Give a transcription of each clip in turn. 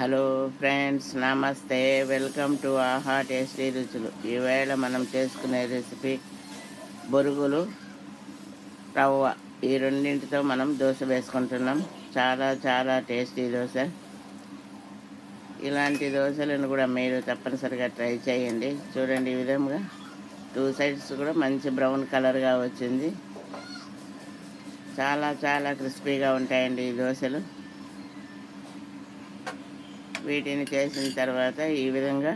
Hello friends, నమస్తే. Welcome to ఆహా tasty రుచులు. ఈవేళ మనం చేసుకునే రెసిపీ బొరుగులు, రవ్వ. ఈ రెండింటితో మనం దోశ వేసుకుంటున్నాం. చాలా చాలా టేస్టీ దోశ. ఇలాంటి దోశలను కూడా మీరు తప్పనిసరిగా ట్రై చేయండి. చూడండి, ఈ విధంగా 2 సైడ్స్ కూడా మంచి బ్రౌన్ కలర్గా వచ్చింది. చాలా చాలా క్రిస్పీగా ఉంటాయండి ఈ దోశలు. వీటిని చేసిన తర్వాత ఈ విధంగా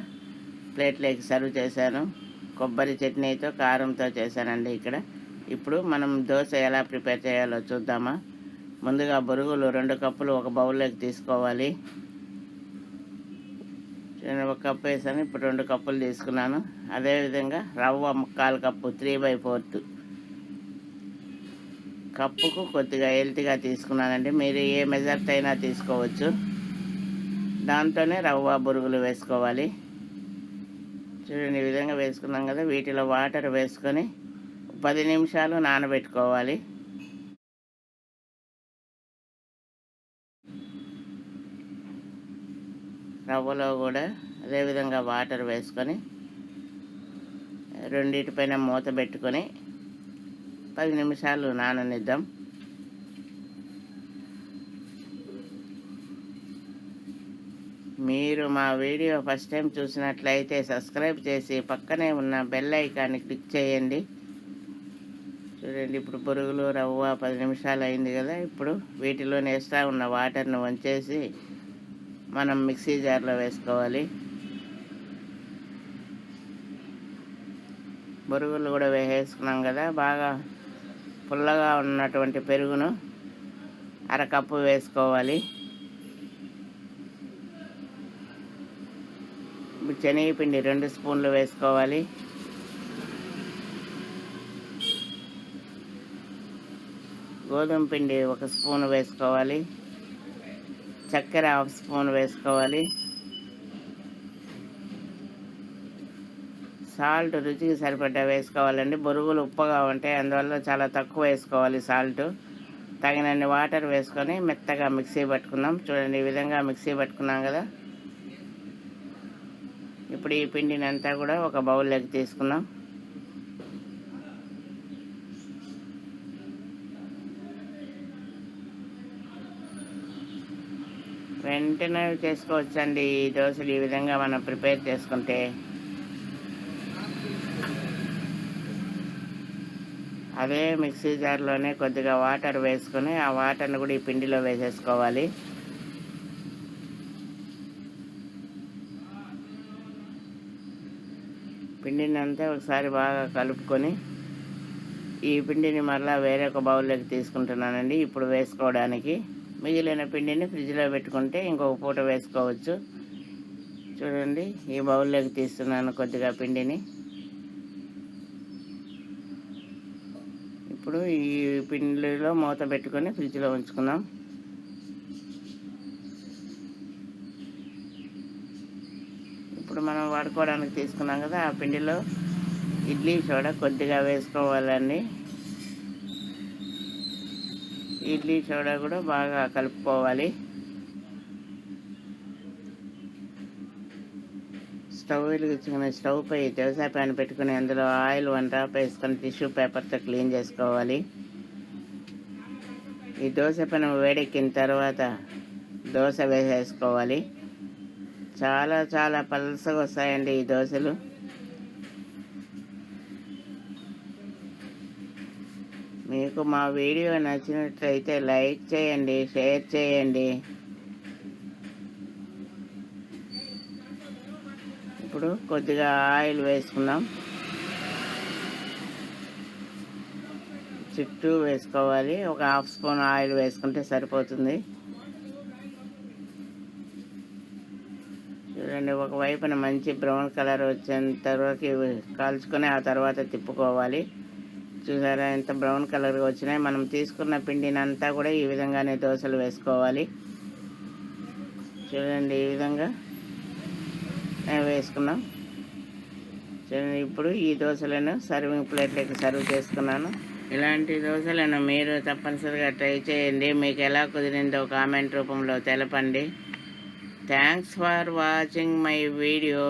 ప్లేట్లోకి సర్వ్ చేశాను. కొబ్బరి చట్నీతో, కారంతో చేశానండి ఇక్కడ. ఇప్పుడు మనం దోశ ఎలా ప్రిపేర్ చేయాలో చూద్దామా. ముందుగా బొరుగులు 2 కప్పులు ఒక బౌల్లోకి తీసుకోవాలి. నేను 1 కప్పు వేసాను, ఇప్పుడు 2 కప్పులు తీసుకున్నాను. అదేవిధంగా రవ్వ 1/4 కప్పు, 3/4 కప్పుకు కొద్దిగా హెల్తీగా తీసుకున్నానండి. మీరు ఏ మెజర్తో అయినా తీసుకోవచ్చు. దాంతోనే రవ్వ బొరుగులు వేసుకోవాలి. చూడండి, ఈ విధంగా వేసుకున్నాం కదా. వీటిలో వాటర్ వేసుకొని 10 నిమిషాలు నానబెట్టుకోవాలి. రవ్వలో కూడా అదేవిధంగా వాటర్ వేసుకొని రెండింటిపైన మూత పెట్టుకొని 10 నిమిషాలు నాననిద్దాం. మీరు మా వీడియో ఫస్ట్ టైం చూసినట్లయితే సబ్స్క్రైబ్ చేసి పక్కనే ఉన్న బెల్ ఐకాన్ని క్లిక్ చేయండి. చూడండి, ఇప్పుడు బొరుగులు, రవ్వ 10 నిమిషాలు అయింది కదా. ఇప్పుడు వీటిలో ఎక్స్ట్రా ఉన్న వాటర్ని వంచేసి మనం మిక్సీ జార్లో వేసుకోవాలి. బొరుగులు కూడా వేసేసుకున్నాం కదా. బాగా పుల్లగా ఉన్నటువంటి పెరుగును 1/2 కప్పు వేసుకోవాలి. ఇప్పుడు శనగపిండి 2 స్పూన్లు వేసుకోవాలి. గోధుమ పిండి 1 స్పూన్ వేసుకోవాలి. చక్కెర 1 స్పూన్ వేసుకోవాలి. సాల్ట్ రుచికి సరిపడ్డా వేసుకోవాలండి. బొరుగులు ఉప్పగా ఉంటాయి, అందువల్ల చాలా తక్కువ వేసుకోవాలి సాల్ట్. తగినన్ని వాటర్ వేసుకొని మెత్తగా మిక్సీ పట్టుకుందాం. చూడండి, ఈ విధంగా మిక్సీ పట్టుకున్నాం కదా. ఇప్పుడు ఈ పిండిని అంతా కూడా ఒక బౌల్లోకి తీసుకుందాం. వెంటనే చేసుకోవచ్చండి ఈ దోశలు ఈ విధంగా మనం ప్రిపేర్ చేసుకుంటే. అదే మిక్సీ జార్లోనే కొద్దిగా వాటర్ వేసుకొని ఆ వాటర్ని కూడా ఈ పిండిలో వేసేసుకోవాలి. పిండిని అంతా ఒకసారి బాగా కలుపుకొని ఈ పిండిని మరలా వేరే ఒక బౌల్లోకి తీసుకుంటున్నానండి. ఇప్పుడు వేసుకోవడానికి మిగిలిన పిండిని ఫ్రిడ్జ్లో పెట్టుకుంటే ఇంకొక పూట వేసుకోవచ్చు. చూడండి, ఈ బౌల్లోకి తీస్తున్నాను కొద్దిగా పిండిని. ఇప్పుడు ఈ పిండిలో మూత పెట్టుకొని ఫ్రిడ్జ్లో ఉంచుకుందాం. ఇప్పుడు మనం వాడుకోవడానికి తీసుకున్నాం కదా, ఆ పిండిలో ఇడ్లీ సోడా కొద్దిగా వేసుకోవాలండి. ఇడ్లీ సోడా కూడా బాగా కలుపుకోవాలి. స్టవ్ వెలిగించుకుని స్టవ్ పై దోశ ప్యాన్ పెట్టుకుని అందులో ఆయిల్ 1 డ్రాప్ వేసుకొని టిష్యూ పేపర్తో క్లీన్ చేసుకోవాలి. ఈ దోశ పెనం వేడెక్కిన తర్వాత దోశ వేసేసుకోవాలి. చాలా చాలా పల్సగా వస్తాయండి ఈ దోశలు. మీకు మా వీడియో నచ్చినట్లయితే లైక్ చేయండి, షేర్ చేయండి. ఇప్పుడు కొద్దిగా ఆయిల్ వేసుకుందాం. చుట్టూ వేసుకోవాలి. ఒక 1/2 స్పూన్ ఆయిల్ వేసుకుంటే సరిపోతుంది. చూడండి, ఒకవైపున మంచి బ్రౌన్ కలర్ వచ్చేంత వరకు కాల్చుకొని ఆ తర్వాత తిప్పుకోవాలి. చూసారా ఎంత బ్రౌన్ కలర్గా వచ్చినాయి. మనం తీసుకున్న పిండిని అంతా కూడా ఈ విధంగానే దోశలు వేసుకోవాలి. చూడండి, ఈ విధంగా వేసుకున్నాం. చూడండి, ఇప్పుడు ఈ దోశలను సర్వింగ్ ప్లేట్లోకి సర్వ్ చేసుకున్నాను. ఇలాంటి దోశలను మీరు తప్పనిసరిగా ట్రై చేయండి. మీకు ఎలా కుదిరిందో కామెంట్ రూపంలో తెలపండి. Thanks for watching my video.